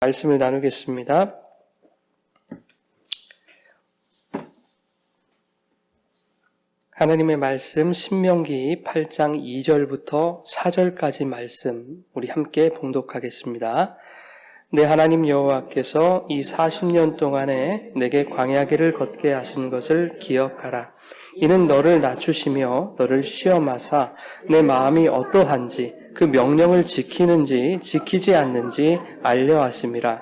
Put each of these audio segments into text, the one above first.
말씀을 나누겠습니다. 하나님의 말씀 신명기 8장 2절부터 4절까지 말씀 우리 함께 봉독하겠습니다. 내 하나님 여호와께서 이 40년 동안에 내게 광야길을 걷게 하신 것을 기억하라. 이는 너를 낮추시며 너를 시험하사 내 마음이 어떠한지 그 명령을 지키는지 지키지 않는지 알려 하심이라.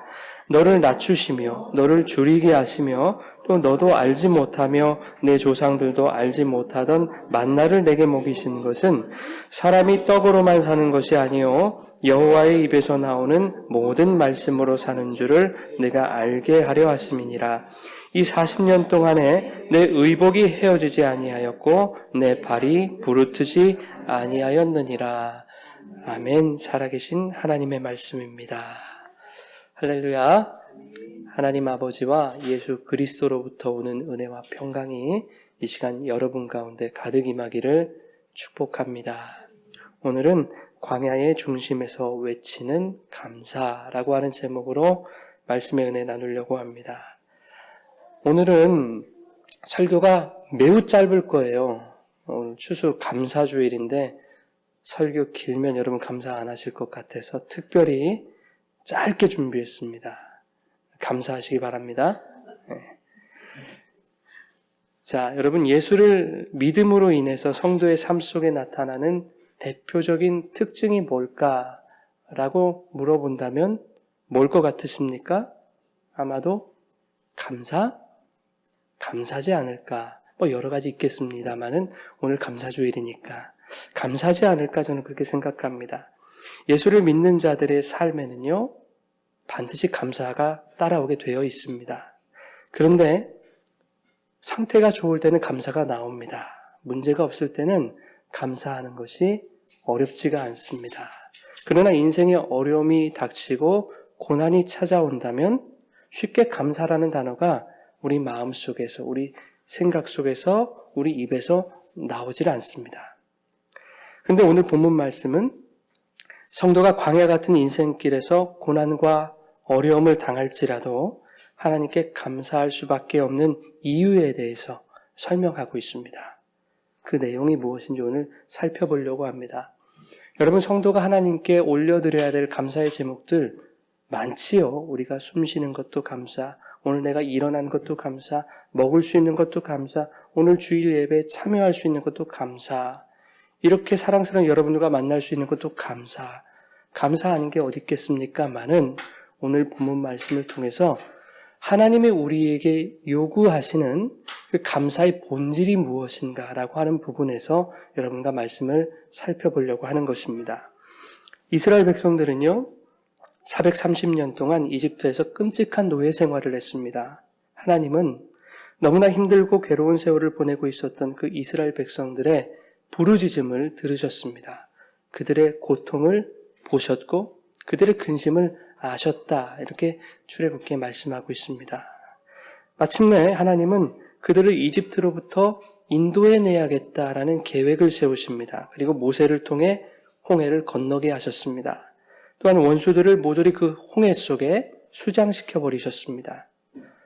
너를 낮추시며 너를 줄이게 하시며 또 너도 알지 못하며 내 조상들도 알지 못하던 만나를 내게 먹이신 것은 사람이 떡으로만 사는 것이 아니요 여호와의 입에서 나오는 모든 말씀으로 사는 줄을 내가 알게 하려 하심이니라. 이 40년 동안에 내 의복이 헤어지지 아니하였고 내 발이 부르트지 아니하였느니라. 아멘. 살아계신 하나님의 말씀입니다. 할렐루야. 하나님 아버지와 예수 그리스도로부터 오는 은혜와 평강이 이 시간 여러분 가운데 가득 임하기를 축복합니다. 오늘은 광야의 중심에서 외치는 감사라고 하는 제목으로 말씀의 은혜 나누려고 합니다. 오늘은 설교가 매우 짧을 거예요. 오늘 추수 감사주일인데 설교 길면 여러분 감사 안 하실 것 같아서 특별히 짧게 준비했습니다. 감사하시기 바랍니다. 네. 자, 여러분 예수를 믿음으로 인해서 성도의 삶 속에 나타나는 대표적인 특징이 뭘까라고 물어본다면 뭘 것 같으십니까? 아마도 감사하지 않을까. 여러 가지 있겠습니다만은 오늘 감사주일이니까 감사하지 않을까 저는 그렇게 생각합니다. 예수를 믿는 자들의 삶에는요 반드시 감사가 따라오게 되어 있습니다. 그런데 상태가 좋을 때는 감사가 나옵니다. 문제가 없을 때는 감사하는 것이 어렵지가 않습니다. 그러나 인생에 어려움이 닥치고 고난이 찾아온다면 쉽게 감사라는 단어가 우리 마음 속에서, 우리 생각 속에서, 우리 입에서 나오질 않습니다. 그런데 오늘 본문 말씀은 성도가 광야 같은 인생길에서 고난과 어려움을 당할지라도 하나님께 감사할 수밖에 없는 이유에 대해서 설명하고 있습니다. 그 내용이 무엇인지 오늘 살펴보려고 합니다. 여러분 성도가 하나님께 올려드려야 될 감사의 제목들 많지요. 우리가 숨 쉬는 것도 감사, 오늘 내가 일어난 것도 감사, 먹을 수 있는 것도 감사, 오늘 주일 예배에 참여할 수 있는 것도 감사, 이렇게 사랑스러운 여러분들과 만날 수 있는 것도 감사. 감사 아닌 게 어디 있겠습니까만은 오늘 본문 말씀을 통해서 하나님이 우리에게 요구하시는 그 감사의 본질이 무엇인가라고 하는 부분에서 여러분과 말씀을 살펴보려고 하는 것입니다. 이스라엘 백성들은요 430년 동안 이집트에서 끔찍한 노예 생활을 했습니다. 하나님은 너무나 힘들고 괴로운 세월을 보내고 있었던 그 이스라엘 백성들의 부르짖음을 들으셨습니다. 그들의 고통을 보셨고 그들의 근심을 아셨다. 이렇게 출애굽기에 말씀하고 있습니다. 마침내 하나님은 그들을 이집트로부터 인도해내야겠다라는 계획을 세우십니다. 그리고 모세를 통해 홍해를 건너게 하셨습니다. 또한 원수들을 모조리 그 홍해 속에 수장시켜 버리셨습니다.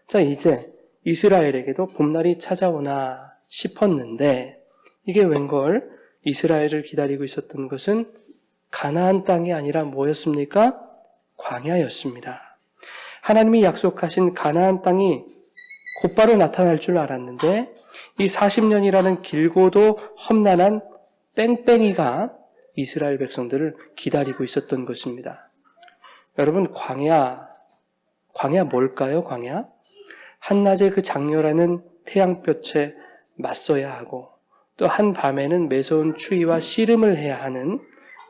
자, 이제 이스라엘에게도 봄날이 찾아오나 싶었는데 이게 웬걸 이스라엘을 기다리고 있었던 것은 가나안 땅이 아니라 뭐였습니까? 광야였습니다. 하나님이 약속하신 가나안 땅이 곧바로 나타날 줄 알았는데 이 40년이라는 길고도 험난한 뺑뺑이가 이스라엘 백성들을 기다리고 있었던 것입니다. 여러분 광야 뭘까요? 광야? 한낮에 그 장렬하는 태양볕에 맞서야 하고 또 한밤에는 매서운 추위와 씨름을 해야 하는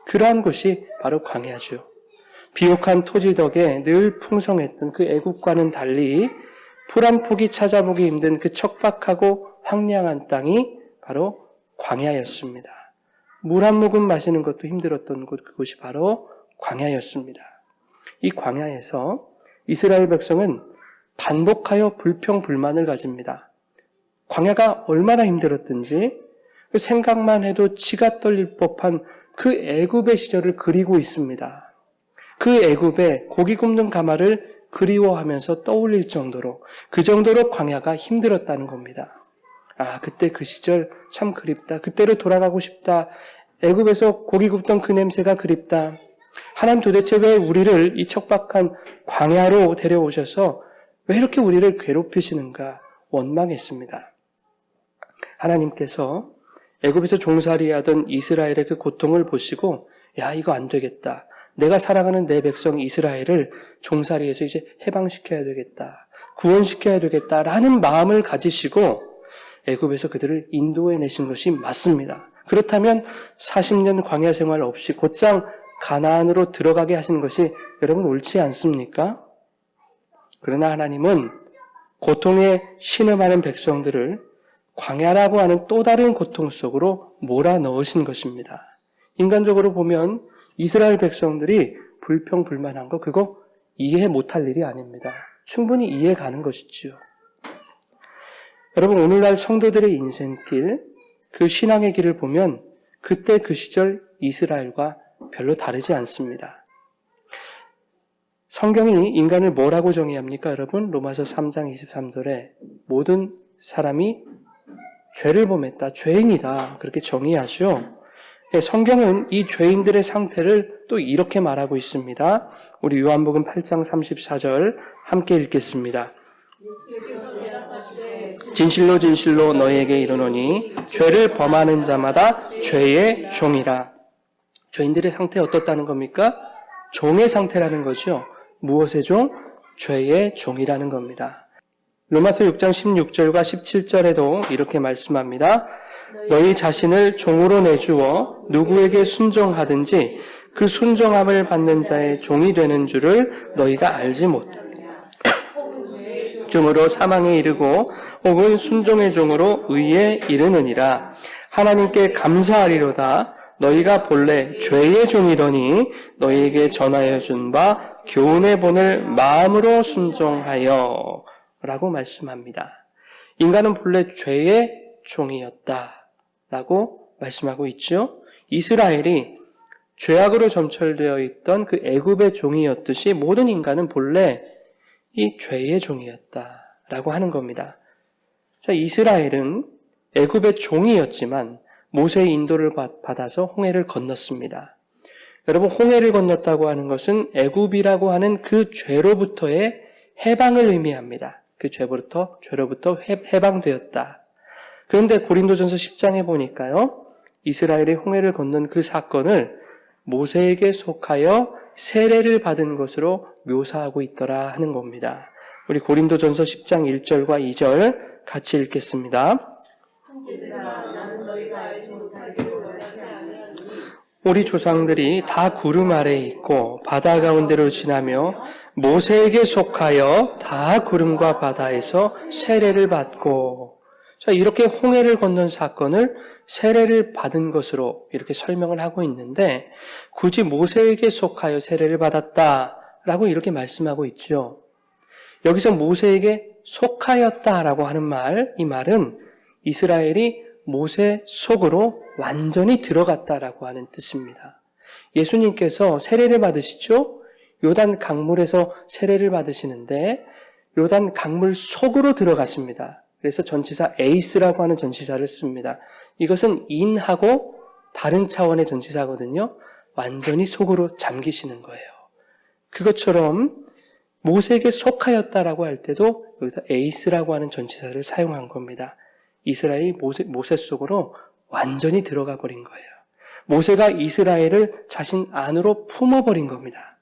그러한 곳이 바로 광야죠. 비옥한 토지 덕에 늘 풍성했던 그 애국과는 달리 풀 한 폭이 찾아보기 힘든 그 척박하고 황량한 땅이 바로 광야였습니다. 물 한 모금 마시는 것도 힘들었던 곳, 그곳이 바로 광야였습니다. 이 광야에서 이스라엘 백성은 반복하여 불평불만을 가집니다. 광야가 얼마나 힘들었든지 그 생각만 해도 치가 떨릴 법한 그 애굽의 시절을 그리고 있습니다. 그 애굽의 고기 굽는 가마를 그리워하면서 떠올릴 정도로, 그 정도로 광야가 힘들었다는 겁니다. 아, 그때 그 시절 참 그립다. 그때로 돌아가고 싶다. 애굽에서 고기 굽던 그 냄새가 그립다. 하나님 도대체 왜 우리를 이 척박한 광야로 데려오셔서 왜 이렇게 우리를 괴롭히시는가 원망했습니다. 하나님께서 애굽에서 종살이하던 이스라엘의 그 고통을 보시고 야, 이거 안 되겠다. 내가 사랑하는 내 백성 이스라엘을 종살이에서 이제 해방시켜야 되겠다. 구원시켜야 되겠다라는 마음을 가지시고 애굽에서 그들을 인도해 내신 것이 맞습니다. 그렇다면 40년 광야 생활 없이 곧장 가나안으로 들어가게 하시는 것이 여러분 옳지 않습니까? 그러나 하나님은 고통에 신음하는 백성들을 광야라고 하는 또 다른 고통 속으로 몰아넣으신 것입니다. 인간적으로 보면 이스라엘 백성들이 불평불만한 거 그거 이해 못할 일이 아닙니다. 충분히 이해 가는 것이지요. 여러분 오늘날 성도들의 인생길, 그 신앙의 길을 보면 그때 그 시절 이스라엘과 별로 다르지 않습니다. 성경이 인간을 뭐라고 정의합니까, 여러분? 로마서 3장 23절에 모든 사람이 죄를 범했다, 죄인이다 그렇게 정의하죠. 성경은 이 죄인들의 상태를 또 이렇게 말하고 있습니다. 우리 요한복음 8장 34절 함께 읽겠습니다. 진실로 진실로 너희에게 이르노니 죄를 범하는 자마다 죄의 종이라. 죄인들의 상태 어떻다는 겁니까? 종의 상태라는 거죠. 무엇의 종? 죄의 종이라는 겁니다. 로마서 6장 16절과 17절에도 이렇게 말씀합니다. 너희 자신을 종으로 내주어 누구에게 순종하든지 그 순종함을 받는 자의 종이 되는 줄을 너희가 알지 못하느냐. 종으로 사망에 이르고 혹은 순종의 종으로 의에 이르느니라. 하나님께 감사하리로다. 너희가 본래 죄의 종이더니 너희에게 전하여 준 바 교훈의 본을 마음으로 순종하여 라고 말씀합니다. 인간은 본래 죄의 종이었다 라고 말씀하고 있죠. 이스라엘이 죄악으로 점철되어 있던 그 애굽의 종이었듯이 모든 인간은 본래 이 죄의 종이었다라고 하는 겁니다. 자, 이스라엘은 애굽의 종이었지만 모세의 인도를 받아서 홍해를 건넜습니다. 여러분, 홍해를 건넜다고 하는 것은 애굽이라고 하는 그 죄로부터의 해방을 의미합니다. 그 죄로부터 해방되었다. 그런데 고린도전서 10장에 보니까요, 이스라엘이 홍해를 건넌 그 사건을 모세에게 속하여 세례를 받은 것으로 묘사하고 있더라 하는 겁니다. 우리 고린도전서 10장 1절과 2절 같이 읽겠습니다. 우리 조상들이 다 구름 아래에 있고 바다 가운데로 지나며 모세에게 속하여 다 구름과 바다에서 세례를 받고, 자, 이렇게 홍해를 건넌 사건을 세례를 받은 것으로 이렇게 설명을 하고 있는데 굳이 모세에게 속하여 세례를 받았다라고 이렇게 말씀하고 있죠. 여기서 모세에게 속하였다라고 하는 말, 이 말은 이스라엘이 모세 속으로 완전히 들어갔다라고 하는 뜻입니다. 예수님께서 세례를 받으시죠? 요단 강물에서 세례를 받으시는데 요단 강물 속으로 들어가십니다. 그래서 전치사 에이스라고 하는 전치사를 씁니다. 이것은 인하고 다른 차원의 전치사거든요. 완전히 속으로 잠기시는 거예요. 그것처럼 모세에게 속하였다라고 할 때도 여기다 에이스라고 하는 전치사를 사용한 겁니다. 이스라엘이 모세 속으로 완전히 들어가 버린 거예요. 모세가 이스라엘을 자신 안으로 품어버린 겁니다.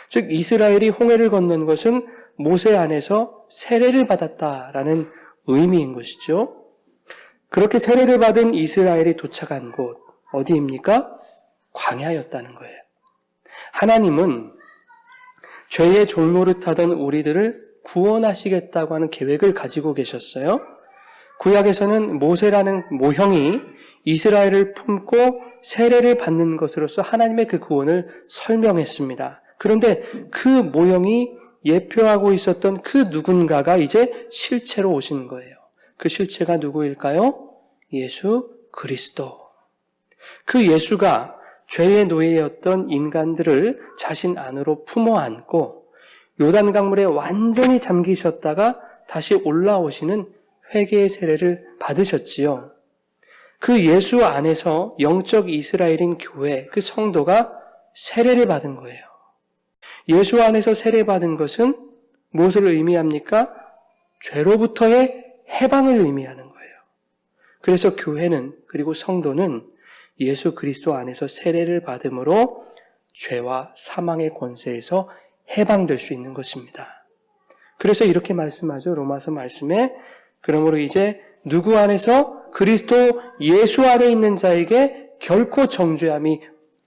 즉 이스라엘이 홍해를 건넌 것은 모세 안에서 세례를 받았다라는 의미인 것이죠. 그렇게 세례를 받은 이스라엘이 도착한 곳 어디입니까? 광야였다는 거예요. 하나님은 죄의 종노릇하던 우리들을 구원하시겠다고 하는 계획을 가지고 계셨어요. 구약에서는 모세라는 모형이 이스라엘을 품고 세례를 받는 것으로서 하나님의 그 구원을 설명했습니다. 그런데 그 모형이 예표하고 있었던 그 누군가가 이제 실체로 오신 거예요. 그 실체가 누구일까요? 예수 그리스도. 그 예수가 죄의 노예였던 인간들을 자신 안으로 품어 안고 요단 강물에 완전히 잠기셨다가 다시 올라오시는 회개의 세례를 받으셨지요. 그 예수 안에서 영적 이스라엘인 교회, 그 성도가 세례를 받은 거예요. 예수 안에서 세례받은 것은 무엇을 의미합니까? 죄로부터의 해방을 의미하는 거예요. 그래서 교회는, 그리고 성도는 예수 그리스도 안에서 세례를 받음으로 죄와 사망의 권세에서 해방될 수 있는 것입니다. 그래서 이렇게 말씀하죠. 로마서 말씀에 그러므로 이제 누구 안에서 그리스도 예수 안에 있는 자에게 결코 정죄함이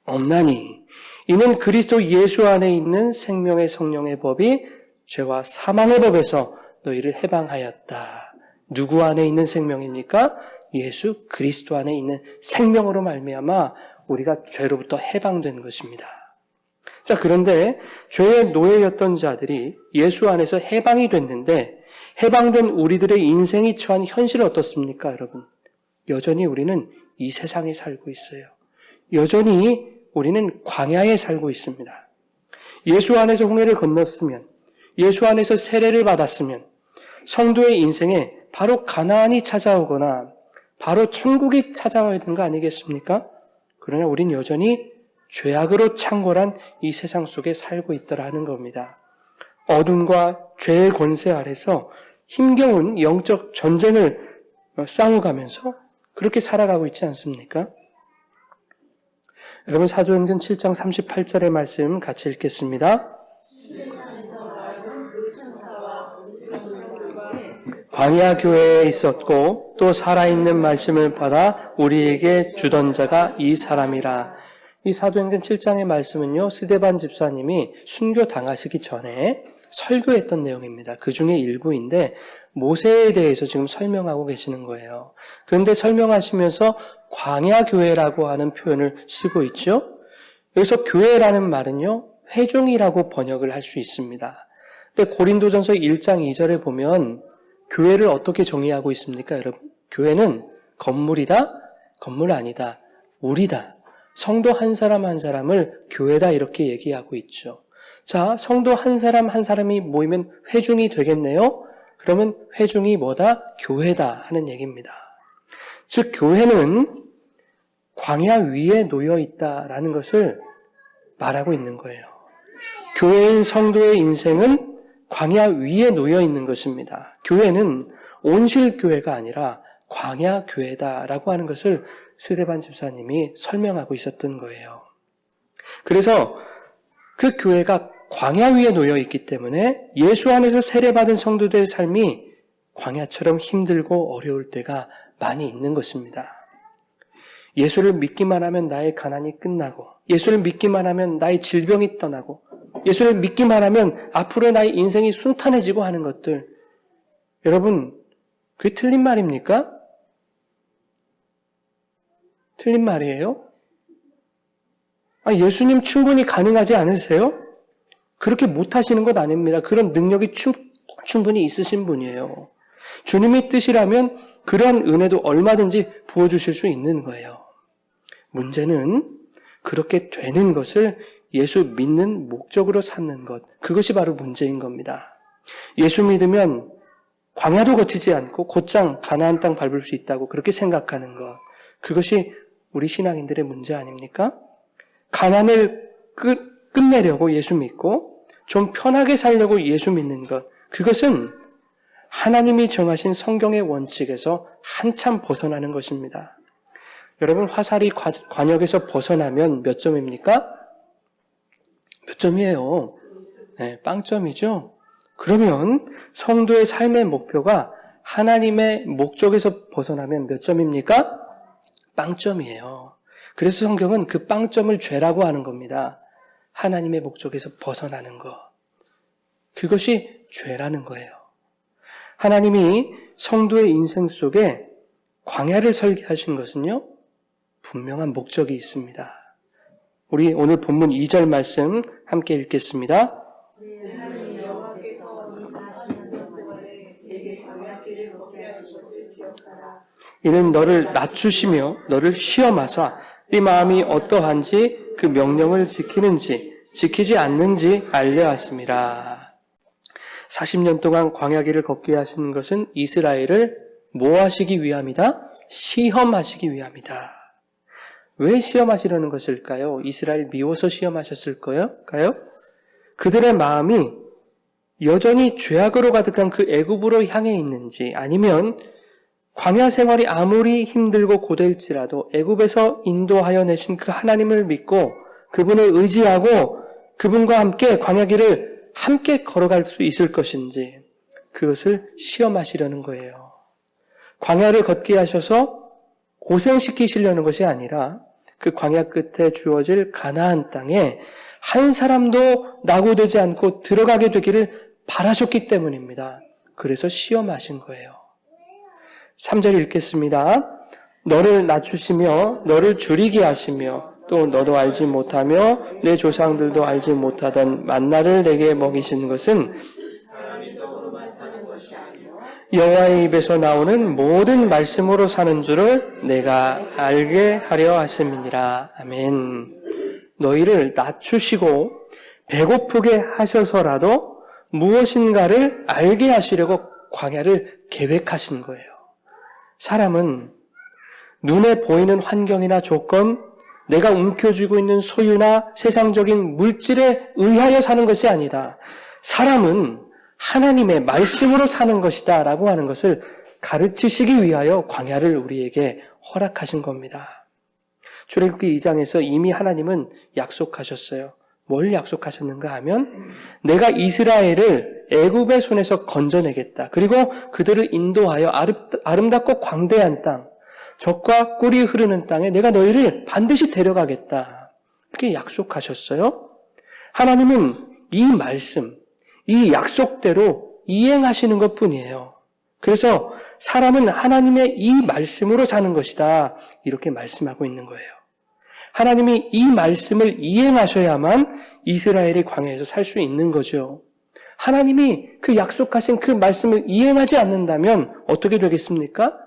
없나니 이는 그리스도 예수 안에 있는 생명의 성령의 법이 죄와 사망의 법에서 너희를 해방하였다. 누구 안에 있는 생명입니까? 예수 그리스도 안에 있는 생명으로 말미암아 우리가 죄로부터 해방된 것입니다. 자, 그런데 죄의 노예였던 자들이 예수 안에서 해방이 됐는데 해방된 우리들의 인생이 처한 현실은 어떻습니까, 여러분? 여전히 우리는 이 세상에 살고 있어요. 여전히 우리는 광야에 살고 있습니다. 예수 안에서 홍해를 건넜으면, 예수 안에서 세례를 받았으면 성도의 인생에 바로 가나안이 찾아오거나 바로 천국이 찾아와야 되는 거 아니겠습니까? 그러나 우린 여전히 죄악으로 창궐한 이 세상 속에 살고 있더라 하는 겁니다. 어둠과 죄의 권세 아래서 힘겨운 영적 전쟁을 싸워가면서 그렇게 살아가고 있지 않습니까? 여러분 사도행전 7장 38절의 말씀 같이 읽겠습니다. 광야 교회에 있었고 또 살아있는 말씀을 받아 우리에게 주던 자가 이 사람이라. 이 사도행전 7장의 말씀은요, 스데반 집사님이 순교 당하시기 전에 설교했던 내용입니다. 그 중에 일부인데 모세에 대해서 지금 설명하고 계시는 거예요. 그런데 설명하시면서 광야 교회라고 하는 표현을 쓰고 있죠. 여기서 교회라는 말은요, 회중이라고 번역을 할 수 있습니다. 근데 고린도전서 1장 2절에 보면 교회를 어떻게 정의하고 있습니까, 여러분? 교회는 건물이다? 건물 아니다. 우리다. 성도 한 사람 한 사람을 교회다 이렇게 얘기하고 있죠. 자, 성도 한 사람이 모이면 회중이 되겠네요? 그러면 회중이 뭐다? 교회다 하는 얘기입니다. 즉, 교회는 광야 위에 놓여 있다라는 것을 말하고 있는 거예요. 교회인 성도의 인생은 광야 위에 놓여 있는 것입니다. 교회는 온실교회가 아니라 광야교회다라고 하는 것을 스데반 집사님이 설명하고 있었던 거예요. 그래서 그 교회가 광야 위에 놓여 있기 때문에 예수 안에서 세례받은 성도들의 삶이 광야처럼 힘들고 어려울 때가 많이 있는 것입니다. 예수를 믿기만 하면 나의 가난이 끝나고, 예수를 믿기만 하면 나의 질병이 떠나고, 예수를 믿기만 하면 앞으로 나의 인생이 순탄해지고 하는 것들. 여러분, 그게 틀린 말입니까? 틀린 말이에요? 예수님 충분히 가능하지 않으세요? 그렇게 못하시는 것 아닙니다. 그런 능력이 충분히 있으신 분이에요. 주님의 뜻이라면 그런 은혜도 얼마든지 부어주실 수 있는 거예요. 문제는 그렇게 되는 것을 예수 믿는 목적으로 삼는 것, 그것이 바로 문제인 겁니다. 예수 믿으면 광야도 거치지 않고 곧장 가나안 땅 밟을 수 있다고 그렇게 생각하는 것, 그것이 우리 신앙인들의 문제 아닙니까? 가난을 끝내려고 예수 믿고 좀 편하게 살려고 예수 믿는 것, 그것은 하나님이 정하신 성경의 원칙에서 한참 벗어나는 것입니다. 여러분, 화살이 관역에서 벗어나면 몇 점입니까? 몇 점이에요? 네, 빵점이죠? 그러면 성도의 삶의 목표가 하나님의 목적에서 벗어나면 몇 점입니까? 빵점이에요. 그래서 성경은 그 빵점을 죄라고 하는 겁니다. 하나님의 목적에서 벗어나는 것. 그것이 죄라는 거예요. 하나님이 성도의 인생 속에 광야를 설계하신 것은요, 분명한 목적이 있습니다. 우리 오늘 본문 2절 말씀 함께 읽겠습니다. 이는 너를 낮추시며 너를 시험하사 네 마음이 어떠한지 그 명령을 지키는지 지키지 않는지 알려 하심이라. 40년 동안 광야길을 걷게 하시는 것은 이스라엘을 뭐 하시기 위함이다? 시험하시기 위함이다. 왜 시험하시려는 것일까요? 이스라엘 미워서 시험하셨을까요? 그들의 마음이 여전히 죄악으로 가득한 그 애굽으로 향해 있는지, 아니면 광야 생활이 아무리 힘들고 고될지라도 애굽에서 인도하여 내신 그 하나님을 믿고 그분을 의지하고 그분과 함께 광야길을 함께 걸어갈 수 있을 것인지, 그것을 시험하시려는 거예요. 광야를 걷게 하셔서 고생시키시려는 것이 아니라 그 광야 끝에 주어질 가나안 땅에 한 사람도 낙오되지 않고 들어가게 되기를 바라셨기 때문입니다. 그래서 시험하신 거예요. 3절 읽겠습니다. 너를 낮추시며 너를 줄이게 하시며 또 너도 알지 못하며 내 조상들도 알지 못하던 만나를 내게 먹이신 것은 여호와의 입에서 나오는 모든 말씀으로 사는 줄을 내가 알게 하려 하심이니라. 아멘. 너희를 낮추시고 배고프게 하셔서라도 무엇인가를 알게 하시려고 광야를 계획하신 거예요. 사람은 눈에 보이는 환경이나 조건, 내가 움켜쥐고 있는 소유나 세상적인 물질에 의하여 사는 것이 아니다. 사람은 하나님의 말씀으로 사는 것이다 라고 하는 것을 가르치시기 위하여 광야를 우리에게 허락하신 겁니다. 출애굽기 2장에서 이미 하나님은 약속하셨어요. 뭘 약속하셨는가 하면 내가 이스라엘을 애굽의 손에서 건져내겠다. 그리고 그들을 인도하여 아름답고 광대한 땅, 젖과 꿀이 흐르는 땅에 내가 너희를 반드시 데려가겠다. 이렇게 약속하셨어요. 하나님은 이 말씀, 이 약속대로 이행하시는 것뿐이에요. 그래서 사람은 하나님의 이 말씀으로 사는 것이다. 이렇게 말씀하고 있는 거예요. 하나님이 이 말씀을 이행하셔야만 이스라엘이 광야에서 살 수 있는 거죠. 하나님이 그 약속하신 그 말씀을 이행하지 않는다면 어떻게 되겠습니까?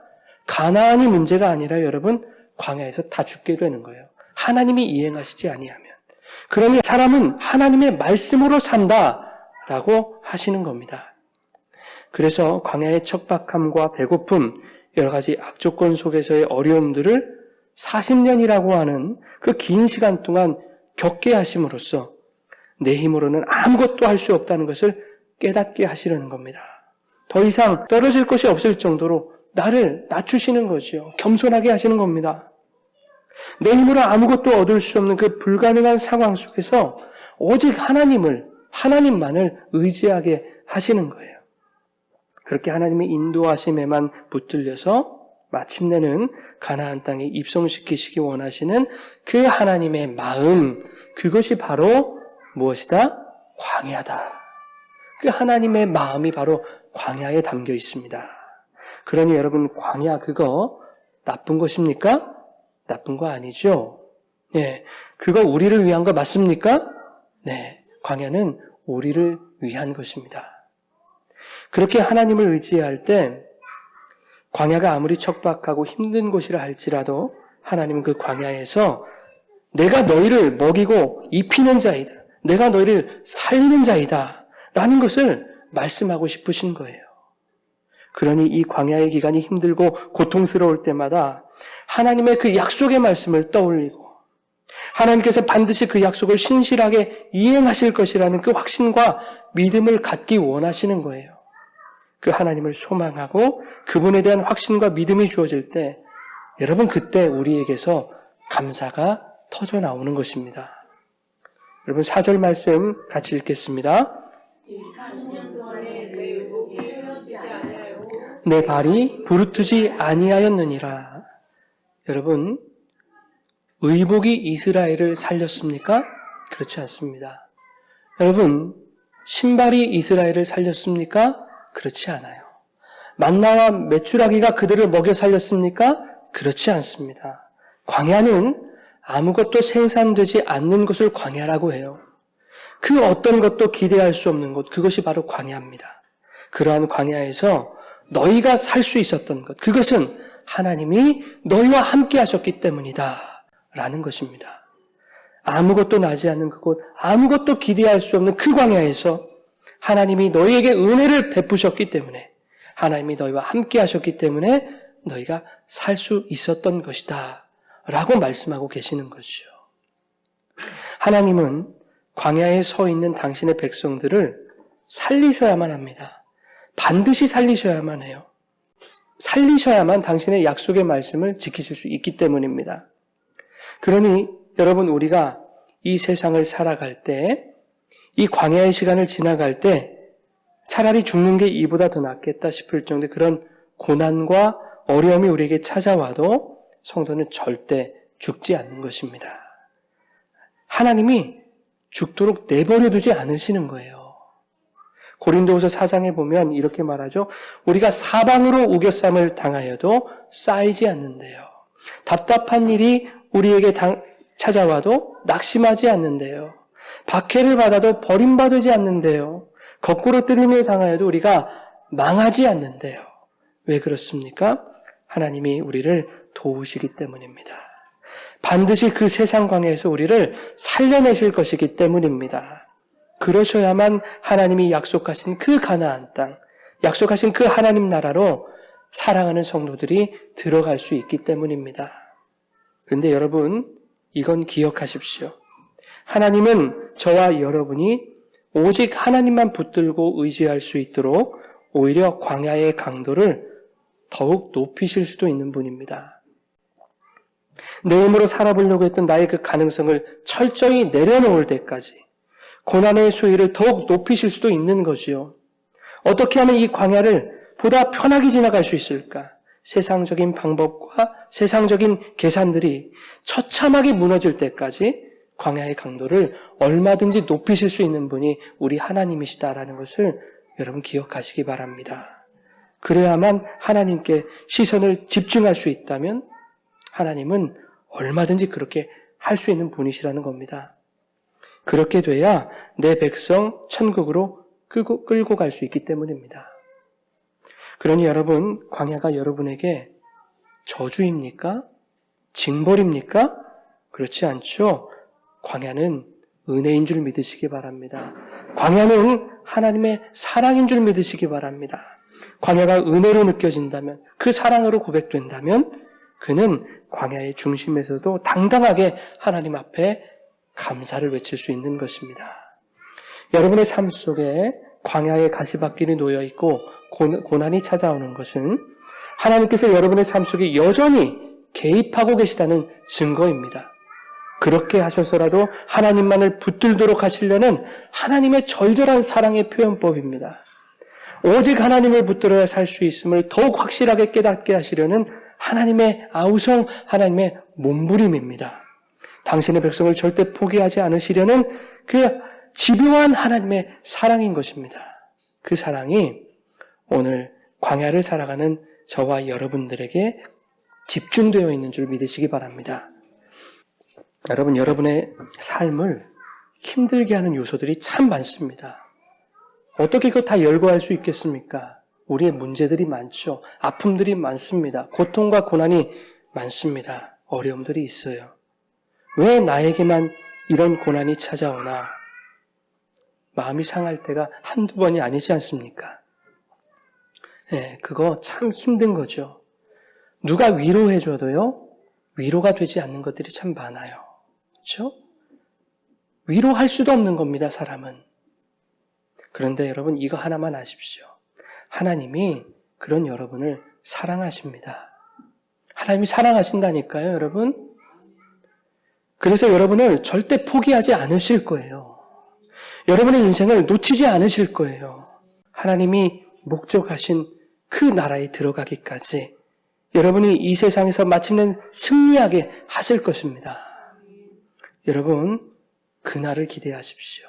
가나안이 문제가 아니라 여러분 광야에서 다 죽게 되는 거예요. 하나님이 이행하시지 아니하면. 그러니 사람은 하나님의 말씀으로 산다라고 하시는 겁니다. 그래서 광야의 척박함과 배고픔, 여러 가지 악조건 속에서의 어려움들을 40년이라고 하는 그 긴 시간 동안 겪게 하심으로써 내 힘으로는 아무것도 할 수 없다는 것을 깨닫게 하시려는 겁니다. 더 이상 떨어질 것이 없을 정도로 나를 낮추시는 거죠. 겸손하게 하시는 겁니다. 내 힘으로 아무것도 얻을 수 없는 그 불가능한 상황 속에서 오직 하나님만을 의지하게 하시는 거예요. 그렇게 하나님의 인도하심에만 붙들려서 마침내는 가나안 땅에 입성시키시기 원하시는 그 하나님의 마음, 그것이 바로 무엇이다? 광야다. 그 하나님의 마음이 바로 광야에 담겨 있습니다. 그러니 여러분, 광야 그거 나쁜 것입니까? 나쁜 거 아니죠? 네, 그거 우리를 위한 거 맞습니까? 네, 광야는 우리를 위한 것입니다. 그렇게 하나님을 의지할 때 광야가 아무리 척박하고 힘든 곳이라 할지라도 하나님은 그 광야에서 내가 너희를 먹이고 입히는 자이다. 내가 너희를 살리는 자이다. 라는 것을 말씀하고 싶으신 거예요. 그러니 이 광야의 기간이 힘들고 고통스러울 때마다 하나님의 그 약속의 말씀을 떠올리고 하나님께서 반드시 그 약속을 신실하게 이행하실 것이라는 그 확신과 믿음을 갖기 원하시는 거예요. 그 하나님을 소망하고 그분에 대한 확신과 믿음이 주어질 때 여러분 그때 우리에게서 감사가 터져 나오는 것입니다. 여러분 4절 말씀 같이 읽겠습니다. 40년 동안에 내 의복이 헤어지지 아니하여 내 발이 부르트지 아니하였느니라. 여러분 의복이 이스라엘을 살렸습니까? 그렇지 않습니다. 여러분 신발이 이스라엘을 살렸습니까? 그렇지 않아요. 만나와 메추라기가 그들을 먹여 살렸습니까? 그렇지 않습니다. 광야는 아무것도 생산되지 않는 것을 광야라고 해요. 그 어떤 것도 기대할 수 없는 곳, 그것이 바로 광야입니다. 그러한 광야에서 너희가 살 수 있었던 것, 그것은 하나님이 너희와 함께 하셨기 때문이다 라는 것입니다. 아무것도 나지 않는 그곳, 아무것도 기대할 수 없는 그 광야에서 하나님이 너희에게 은혜를 베푸셨기 때문에, 하나님이 너희와 함께 하셨기 때문에 너희가 살 수 있었던 것이다 라고 말씀하고 계시는 것이죠. 하나님은 광야에 서 있는 당신의 백성들을 살리셔야만 합니다. 반드시 살리셔야만 해요. 살리셔야만 당신의 약속의 말씀을 지키실 수 있기 때문입니다. 그러니 여러분, 우리가 이 세상을 살아갈 때, 이 광야의 시간을 지나갈 때 차라리 죽는 게 이보다 더 낫겠다 싶을 정도의 그런 고난과 어려움이 우리에게 찾아와도 성도는 절대 죽지 않는 것입니다. 하나님이 죽도록 내버려 두지 않으시는 거예요. 고린도후서 4장에 보면 이렇게 말하죠. 우리가 사방으로 우겨쌈을 당하여도 쌓이지 않는데요. 답답한 일이 우리에게 찾아와도 낙심하지 않는데요. 박해를 받아도 버림받지 않는데요. 거꾸로 뜨림을 당하여도 우리가 망하지 않는데요. 왜 그렇습니까? 하나님이 우리를 도우시기 때문입니다. 반드시 그 세상 광야에서 우리를 살려내실 것이기 때문입니다. 그러셔야만 하나님이 약속하신 그 가나안 땅, 약속하신 그 하나님 나라로 사랑하는 성도들이 들어갈 수 있기 때문입니다. 그런데 여러분, 이건 기억하십시오. 하나님은 저와 여러분이 오직 하나님만 붙들고 의지할 수 있도록 오히려 광야의 강도를 더욱 높이실 수도 있는 분입니다. 내 힘으로 살아보려고 했던 나의 그 가능성을 철저히 내려놓을 때까지 고난의 수위를 더욱 높이실 수도 있는 거지요. 어떻게 하면 이 광야를 보다 편하게 지나갈 수 있을까? 세상적인 방법과 세상적인 계산들이 처참하게 무너질 때까지 광야의 강도를 얼마든지 높이실 수 있는 분이 우리 하나님이시다라는 것을 여러분 기억하시기 바랍니다. 그래야만 하나님께 시선을 집중할 수 있다면 하나님은 얼마든지 그렇게 할 수 있는 분이시라는 겁니다. 그렇게 돼야 내 백성 천국으로 끌고 갈 수 있기 때문입니다. 그러니 여러분, 광야가 여러분에게 저주입니까? 징벌입니까? 그렇지 않죠. 광야는 은혜인 줄 믿으시기 바랍니다. 광야는 하나님의 사랑인 줄 믿으시기 바랍니다. 광야가 은혜로 느껴진다면, 그 사랑으로 고백된다면 그는 광야의 중심에서도 당당하게 하나님 앞에 감사를 외칠 수 있는 것입니다. 여러분의 삶 속에 광야의 가시밭길이 놓여있고 고난이 찾아오는 것은 하나님께서 여러분의 삶 속에 여전히 개입하고 계시다는 증거입니다. 그렇게 하셔서라도 하나님만을 붙들도록 하시려는 하나님의 절절한 사랑의 표현법입니다. 오직 하나님을 붙들어야 살 수 있음을 더욱 확실하게 깨닫게 하시려는 하나님의 아우성, 하나님의 몸부림입니다. 당신의 백성을 절대 포기하지 않으시려는 그 집요한 하나님의 사랑인 것입니다. 그 사랑이 오늘 광야를 살아가는 저와 여러분들에게 집중되어 있는 줄 믿으시기 바랍니다. 여러분, 여러분의 삶을 힘들게 하는 요소들이 참 많습니다. 어떻게 그거 다 열거할 수 있겠습니까? 우리의 문제들이 많죠. 아픔들이 많습니다. 고통과 고난이 많습니다. 어려움들이 있어요. 왜 나에게만 이런 고난이 찾아오나? 마음이 상할 때가 한두 번이 아니지 않습니까? 네, 그거 참 힘든 거죠. 누가 위로해줘도요, 위로가 되지 않는 것들이 참 많아요. 그렇죠? 위로할 수도 없는 겁니다, 사람은. 그런데 여러분, 이거 하나만 아십시오. 하나님이 그런 여러분을 사랑하십니다. 하나님이 사랑하신다니까요, 여러분. 그래서 여러분을 절대 포기하지 않으실 거예요. 여러분의 인생을 놓치지 않으실 거예요. 하나님이 목적하신 그 나라에 들어가기까지 여러분이 이 세상에서 마침내 승리하게 하실 것입니다. 여러분, 그날을 기대하십시오.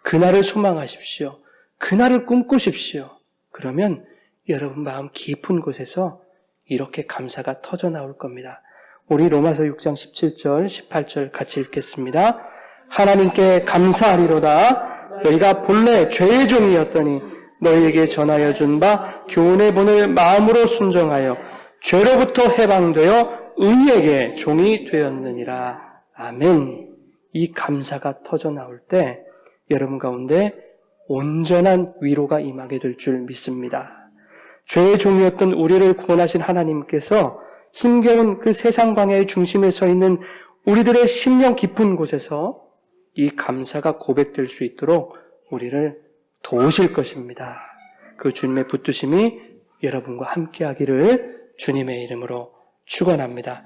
그날을 소망하십시오. 그날을 꿈꾸십시오. 그러면 여러분 마음 깊은 곳에서 이렇게 감사가 터져 나올 겁니다. 우리 로마서 6장 17절, 18절 같이 읽겠습니다. 하나님께 감사하리로다. 너희가 본래 죄의 종이었더니 너희에게 전하여 준 바 교훈의 본을 마음으로 순종하여 죄로부터 해방되어 의에게 종이 되었느니라. 아멘. 이 감사가 터져 나올 때 여러분 가운데 온전한 위로가 임하게 될 줄 믿습니다. 죄의 종이었던 우리를 구원하신 하나님께서 힘겨운 그 세상 광야의 중심에 서 있는 우리들의 심령 깊은 곳에서 이 감사가 고백될 수 있도록 우리를 도우실 것입니다. 그 주님의 붙드심이 여러분과 함께하기를 주님의 이름으로 축원합니다.